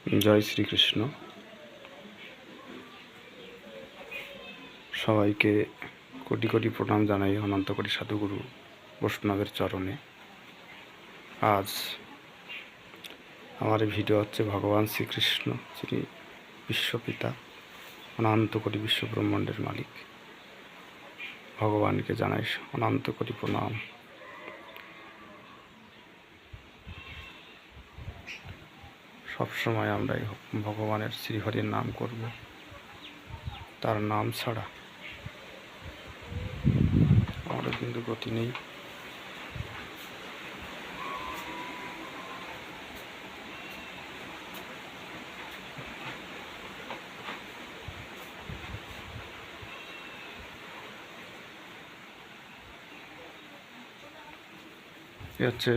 जय श्रीकृष्ण सबाइके कोटि कोटि प्रणाम जानाई अनंत कोटि साधुगुरु वैष्णवेर चरणे। आज हमारे भिडियो होच्छे भगवान श्रीकृष्ण যিনি विश्वपिता अनंत कोटि विश्व ब्रह्मांडेर मालिक भगवान के जानाई अनंत कोटि प्रणाम। सब समय আমরা ভগবানের শ্রীহরির নাম করব, তার নাম ছাড়া আমাদের কিন্তু গতি নেই। এ হচ্ছে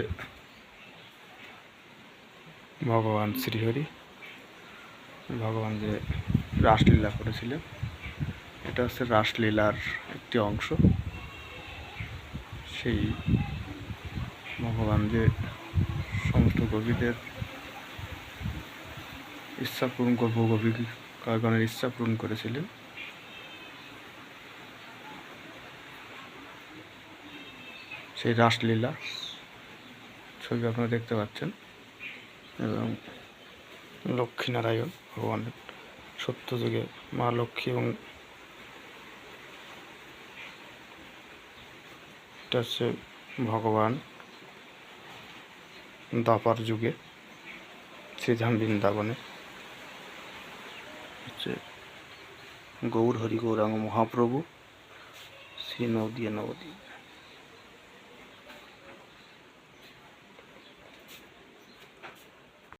ভগবান শ্রীহরি, ভগবান যে রাসলীলা করেছিলেন, এটা হচ্ছে রাসলীলার একটি অংশ। সেই ভগবান যে সমস্ত গোপীদের ইচ্ছা পূরণ গোপীগণের ইচ্ছা পূরণ করেছিলেন, সেই রাসলীলা ছবি আপনারা দেখতে পাচ্ছেন। এবং লক্ষ্মীনারায়ণ ভগবানের সত্যযুগে মা লক্ষ্মী, এবং এটা হচ্ছে ভগবান দ্বাপর যুগে শ্রীধাম বৃন্দাবনে হচ্ছে গৌর হরি গৌরাঙ্গ মহাপ্রভু শ্রী নদী নবদ্বীপ।